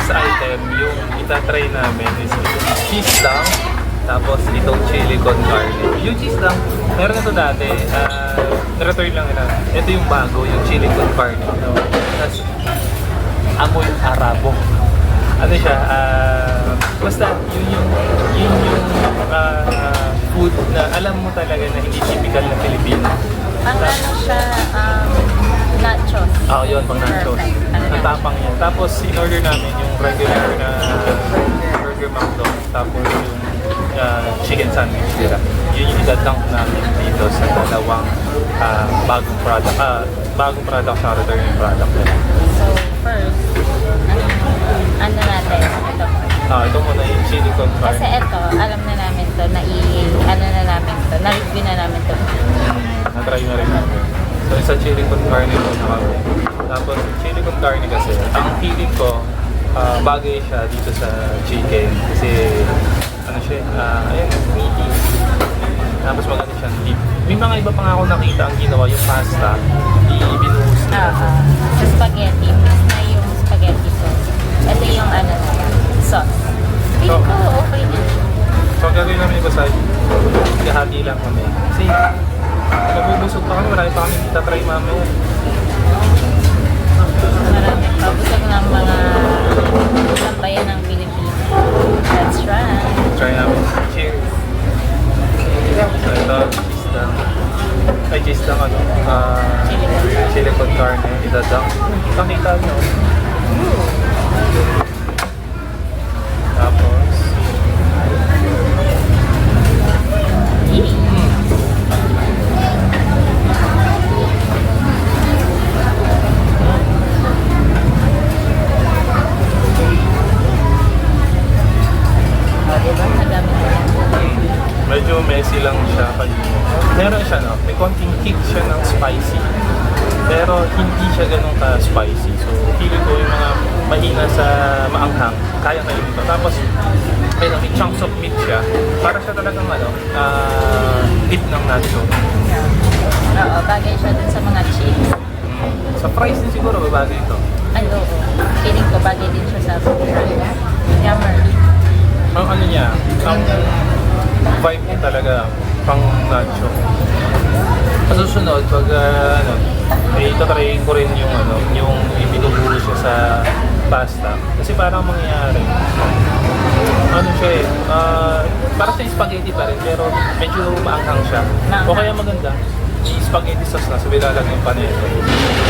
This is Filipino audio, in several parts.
next item, yung itatry namin is yung cheese lang. Tapos itong chili con carne. Yung cheese lang, meron na ito dati. Na-return lang nila. Ito yung bago, yung chili con carne. Tapos amoy Arabo. Ano siya, basta yun yung food na alam mo talaga na hindi typical na Pilipino. Ang ano siya, nachos. Yun, pang nachos. Ang tapang yan. Tapos in-order namin yung regular na burger McDo. Tapos yung chicken sandwich nila. Yun yung idadunk namin dito sa dalawang bagong product sa returning product nila. So first, ano natin? Ito. Ito muna yung chili con carne. Kasi ito, alam na namin to, na-review na namin to. Na-try na rin namin. So sa chili con carne muna kami. Tapos chili con carne kasi, ang feeling ko, bagay siya dito sa chicken. Kasi ano siya, ayan, meaty. Tapos maganda siyang deep. May mga iba pa nga ako nakita ang ginawa, yung pasta, ibinuhos na. Sa spaghetti, mix na yung spaghetti sauce. Ito yung ano na, sauce. Feeling ko okay din. So ang gagawin namin ito sa kahati lang kami. Kasi nabubusog pa kami, marami pa kami itatry mamaya. Marami pa. Busog ng mga sambayan ng Pilipinas. Let's try. Try namin. Cheers! So ito, cheese lang. Ay, cheese lang ano. Chili con carne. Idadang. Nakita nyo. Tapos medyo messy lang siya kanina. Meron siya, no? May konting kick siya ng spicy. Pero hindi siya ganun ka-spicy. So, feeling ko yung mga mahina sa maanghang, kaya kayo nito. Tapos, may chunks of meat siya. Para siya talagang meat ng nacho. Oo, bagay siya dun sa mga chips. Sa fries din siguro, bagay ito. Ay, oo. Feeling ko bagay din siya sa fries. Yummer. Ang ano niya, ang vibe niya talaga pang nacho. Sa susunod, pag itatry ko rin yung ibinubulo siya sa pasta. Kasi parang mangyayari, ano siya parang siya spaghetti pa rin, pero medyo maanghang siya. O kaya maganda, spaghetti sauce na, sabi lalagyan yung panito.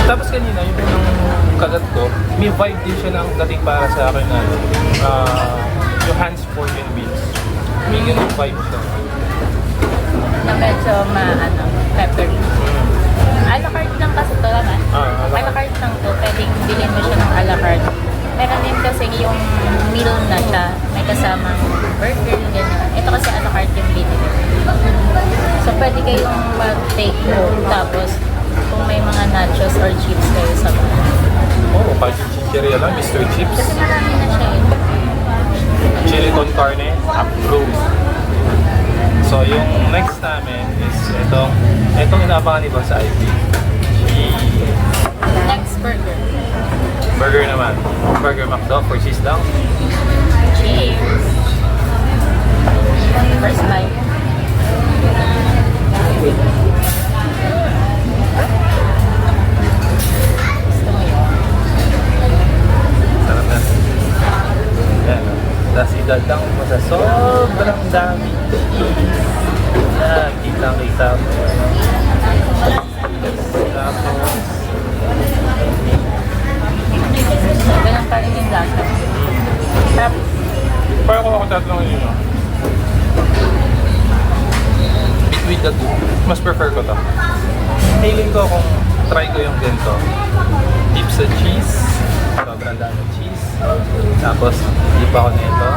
Tapos kanina, yung unang kagat ko, may vibe din siya ng dating para sa akin na yung Hans pork and beans. May ganun vibe siya. Na medyo pepper. A la carte lang kasi ito lang a la carte lang to, pwedeng bilhin mo siya ng a la carte. Meron din kasi yung meal na siya, may kasamang burger, gano'n. Ito kasi a la carte yung binili. So pwede kayong mag-take home, tapos kung may mga nachos or chips kayo sa mga. Kahit yung chicheria lang, Mr. Chips. Kasi marami na siya Chili con carne, approved. So yung next namin is itong inaabangan ni Boss Ivy. Next burger. Burger naman. Burger McDo for cheese lang. Cheers! First bite. Gusto mo yun? Sarap na. Yan. Tapos idadang mo sa sobrang dami. Yan. Kitang-kita mo. Tapos Ganun pa rin yung lasa. Tapos, parang ako tatlong yun. Between the two, mas prefer ko to. Feeling ko kung try ko yung ganito. Dip sa cheese. Sobrang dami cheese. Tapos, dip ako na ito.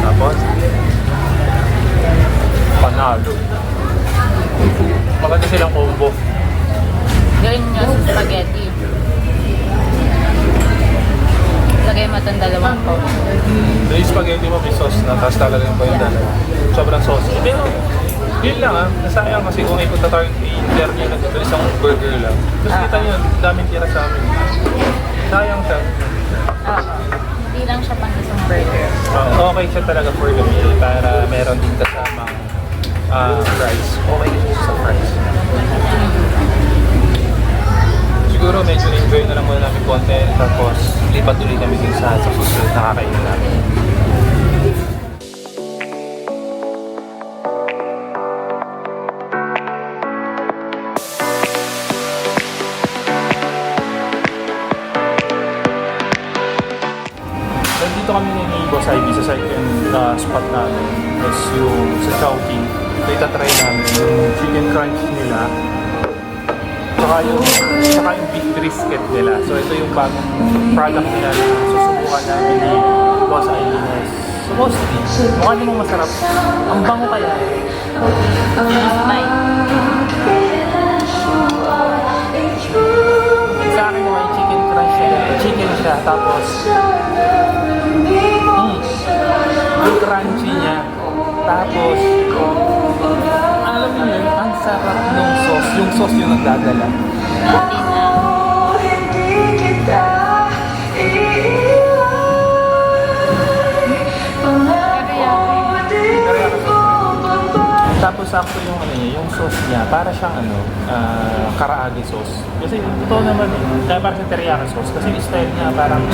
Tapos, panalo. Maganda silang combo. gawin nyo sa spaghetti. Lagay mo itong dalawang coke. Yung spaghetti mo may sauce na, tapos lalagyan ko yung dalawa. Sobrang sauce. Pero, yun lang nasayang kasi kung ikot na tayo i-clear nyo na isang burger lang. Tapos kita nyo, daming tira sa amin. Sayang siya. Hindi lang siya pang isang burger. Okay siya talaga for the meal para meron din kasamang fries. Okay siya sa fries. Siguro medyo enjoy na lang muna namin konti tapos lipat ulit kami din sa susunod na kakainin namin. Nandito kami ni Boss Ivy sa second spot namin is yung sa Chowking. So itatry namin yung chicken crunch nila tsaka yung beef brisket nila. So ito yung bagong product nila na susubukan namin ni Boss Ivy na supposedly mukha namang masarap. Ang bango kaya sa akin naman yung chicken crunch nila. Chicken siya tapos yung crunchy niya. Tapos, alam mo yun, ang sarap ng sauce. Yung sauce yung nagdadala. Tapos sakto yung ano niya, yung sauce niya, para siyang karaage sauce. Kasi totoo naman kaya parang sa teriyaki sauce. Kasi yung style niya parang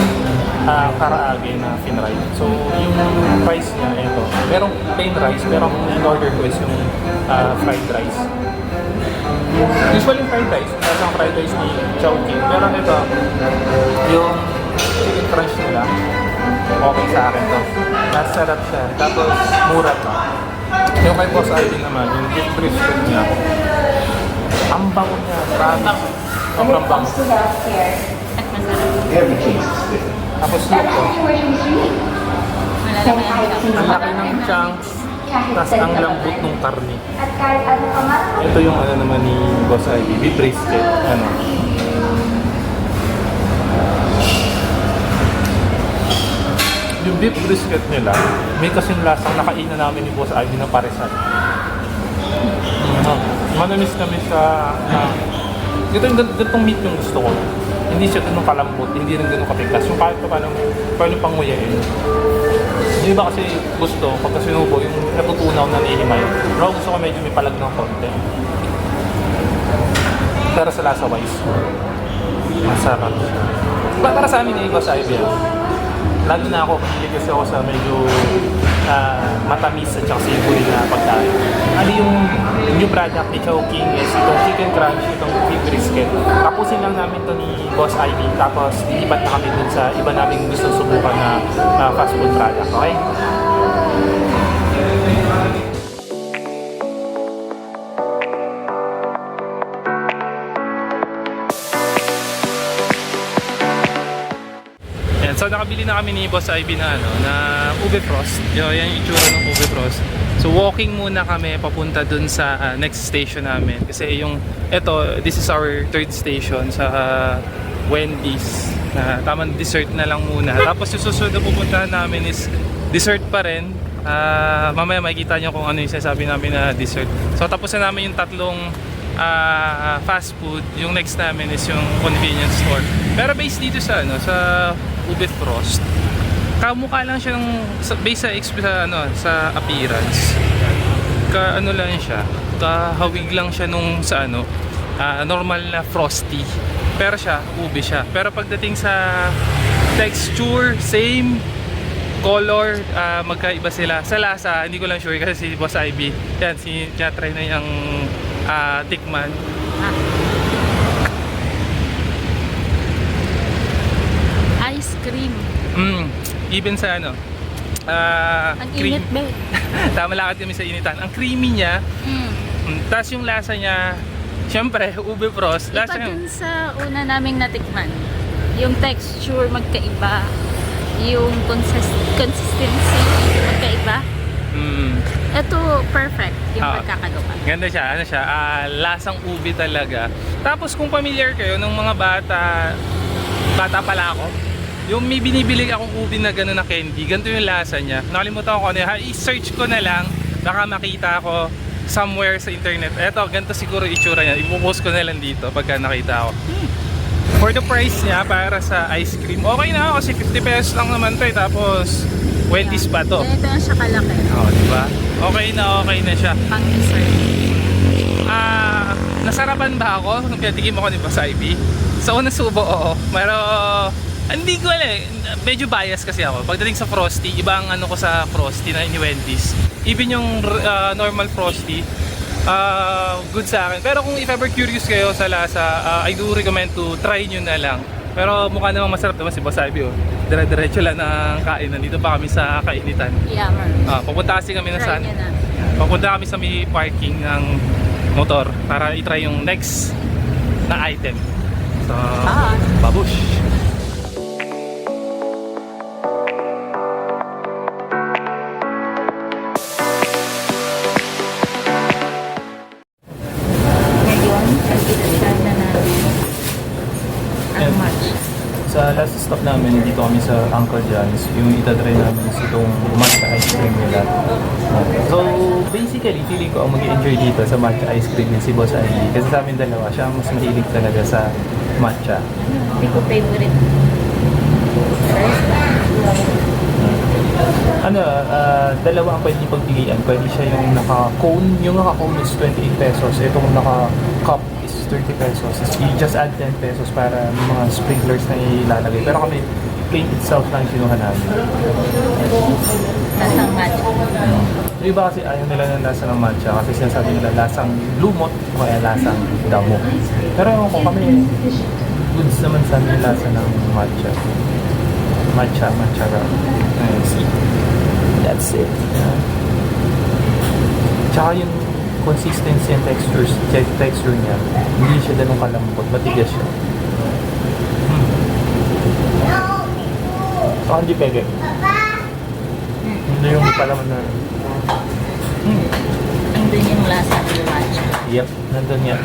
karaage na finried. So yung rice niya, ito. Merong plain rice, pero ang in-order ko is yung fried rice. Usually fried rice, yung fried rice ni Chowking. Pero ito, yung chicken crunch nila, okay sa akin to. Nasarap siya. Tapos mura to. Yung kay Boss Ivy naman, yung beef brisket niya, ang bango niya, promise. Sobrang bango. Tapos look ko, ang laki ng chunks, tapos ang lambot ng karne. Ito yung ano naman ni Boss Ivy, beef brisket. Yung beef brisket nila, may kasing lasang nakainan namin ni Boss Ivy na paresan. Manamis-namis sa ito yung ganitong meat yung gusto ko. Hindi siya ganun kalambot, hindi rin ganun katigas. Yung kahit pa paano panguyain. Yung iba kasi gusto, pagka sinubo, yung natutunaw na nihimay. Pero gusto ko medyo may palag ng konti. Pero sa lasa wise, masarap. Para sa amin Boss Ivy, lagi na ako, mahilig kasi ako sa medyo matamis at saka savory na pagkain. Ano yung new product ni Chowking is itong chicken crunch, itong beef brisket. Tapusin lang namin to ni Boss Ivy, tapos lilipat na kami dun sa iba namin gusto subukan na fast food product. Okay? So nakabili na kami ni Boss Ivy na ube frost. Yan yung itsura ng ube frost. So walking muna kami papunta dun sa next station namin. Kasi this is our third station sa Wendy's. Tamang dessert na lang muna. Tapos yung susunod na pupuntahan namin is dessert pa rin. Mamaya makikita nyo kung ano yung sinasabi namin na dessert. So tapos na namin yung tatlong fast food. Yung next namin is yung convenience store. Pero based dito sa sa ube frost, kamukha lang siya ng based sa appearance. Lang siya, kahawig lang siya nung sa normal na frosty. Pero siya, ube siya. Pero pagdating sa texture, same. Color, magkaiba sila. Sa lasa, hindi ko lang sure kasi si Boss Ivy, yan, try na yung tikman. Ice cream. Even sa ang cream. init ba? Tama lakad kami sa initan. Ang creamy niya, tapos yung lasa niya, syempre, ube frost. Iba Lasa dun sa una naming natikman. Yung texture magkaiba. Yung consistency magkaiba. Ito perfect yung pagkakagawa. Ganda siya, lasang ube talaga. Tapos kung familiar kayo nung mga bata pala ako, yung may binibili akong ube na gano'n na candy, ganito yung lasa niya. Nakalimutan ko ano yun, i-search ko na lang, baka makita ko somewhere sa internet. Eto, ganito siguro itsura niya, ipopost ko na lang dito pagka nakita ko. For the price niya, para sa ice cream, okay na kasi 50 pesos lang naman to eh. Tapos, 20s pa to. Ganito na siya kalaki. Oo, diba? Okay na siya. Pang dessert. Nasarapan ba ako nung pinatikim ako ni Boss Ivy? Sa unang subo, oo. Pero, hindi ko alam eh. Medyo bias kasi ako. Pagdating sa Frosty, iba ang ano ko sa Frosty na ni Wendy's. Even yung normal Frosty, good sa akin. Pero kung if ever curious kayo sa lasa, I do recommend to try nyo na lang. Pero mukha namang masarap naman si Boss Ivy, oh. Dire-diretso lang ng kainan. Dito pa kami sa kainitan. Yummer. Pupunta kasi kami na Try saan? nyo na. Papunta kami sa may parking ng motor para i-try yung next na item. So, babush! Ngayon, pag-try na natin ang match. Sa last stop namin, dito kami sa Uncle John's. Yung itatry namin is itong matcha ice cream nila. So, basically, feeling ko ang mag-enjoy dito sa matcha ice cream yung si Boss Ivy. Kasi sa amin dalawa, siya ang mas mahilig talaga sa matcha. Hindi ko favorite. Dalawa ang pwede pagpilian. Pwede siya yung naka-cone. Yung naka-cone is 28 pesos. Itong naka-cup is 30 pesos. You just add 10 pesos para may mga sprinklers na ilalagay. Pero kami, plain itself lang yung kinuha namin. Lasang matcha. Yung iba kasi ayaw nila ng lasa ng matcha kasi sinasabi nila lasang lumot o kaya lasang damo. Pero kung kami, goods naman sa amin yung lasa ng matcha. Matcha raw. See? That's it. Tsaka yung consistency and texture niya, hindi siya ganun kalambot, matigas siya. Hindi pwede. Hindi yung palaman na. Andun yung lasa ng matcha. Yep, nandun yan.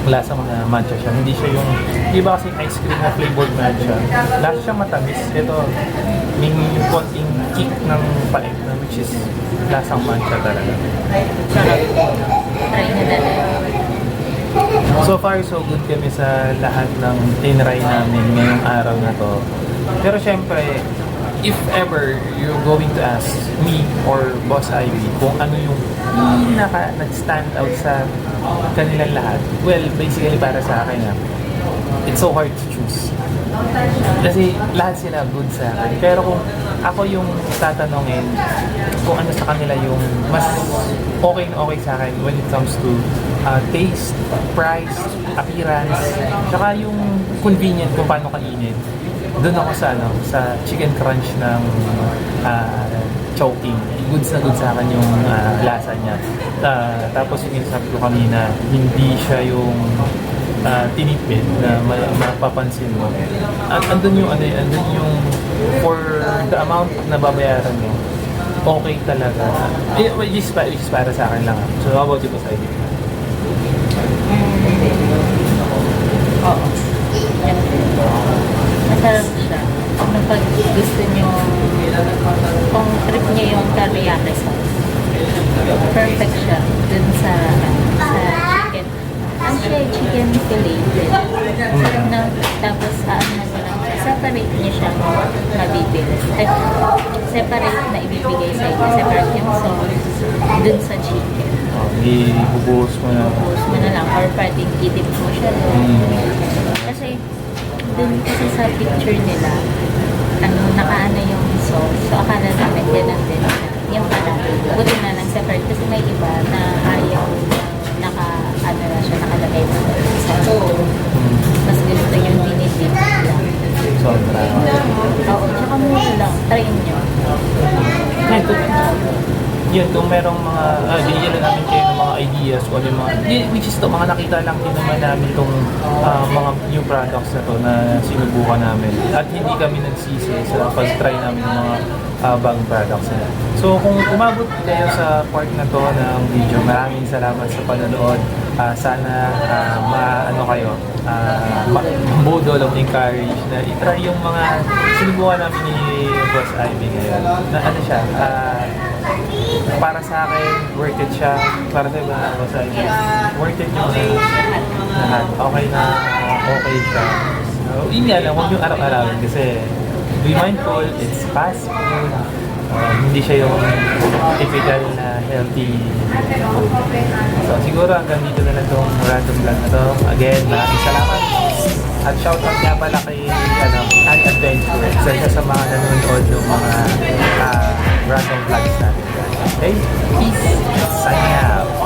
Lasa mga matcha siya. Hindi siya yung, di ba kasi ice cream na flavored matcha? Lasa siya matamis. Ito, may konting kick ng paik na which is lasang matcha talaga. Sarap. Try nyo na lang. So far, so good kami sa lahat ng tinry namin ngayong araw na to. Pero syempre, if ever you're going to ask me or Boss Ivy kung ano yung pinaka nag-stand out sa kanilang lahat, well, basically para sa akin it's so hard to choose. Kasi lahat sila good sa akin. Pero kung ako yung tatanungin kung ano sa kanila yung mas okay na okay sa akin when it comes to taste, price, appearance, saka yung convenient kung paano kainin, doon ako sa chicken crunch ng Chowking. Goods na goods sa akin yung lasa niya. Tapos yung sabi ko kanina, hindi siya yung tinipid na mapapansin mo. At andun yung for the amount na babayaran mo, okay talaga. Which is para sa akin lang. So how about you, Boss Ivy? Oo. Masarap siya. Kung pag gusto nyo, kung trip nyo yung teriyaki sauce, perfect siya dun sa chicken. Ang siya chicken fillet din. No? Tapos ano na lang, separate niya siya mabibili. Separate na ibibigay sa inyo. Separate yung sauce dun sa chicken. Ibubuhos mo na. Buhos mo na lang or pwedeng idip mo siya doon. Kasi dun kasi sa picture nila, nakaano yung sauce. So akala namin ganun din siya. Yung pala, buti na lang separate kasi may iba na ayaw nakalagay na sa mas gusto yung dinidip lang. Sobra. Oo, tsaka muna lang. Try nyo. Yun, kung merong mga, bigyan na namin kayo ng mga ideas o yung mga, which is to, mga nakita lang din naman namin itong mga new products na to na sinubukan namin. At hindi kami nagsisi sa pag-try namin ng mga bagong products nila. So kung umabot kayo sa part na to ng video, maraming salamat sa panonood. Sana budol of encourage na i-try yung mga sinubukan namin ni Boss Ivy ngayon. Na ano siya, para sa akin, worth it siya. Para sa iba, Boss Ivy, worth it yung lahat. Okay na, okay siya. Yun nga lang, huwag yung araw-arawin kasi be mindful, it's fast food. Hindi siya yung typical na healthy food. So siguro hanggang dito na lang itong random vlog na to. Again, maraming salamat. At shoutout nga pala kay An Adventure. Isa siya sa mga nanonood ng mga random vlogs natin. Okay? Peace! Signing out!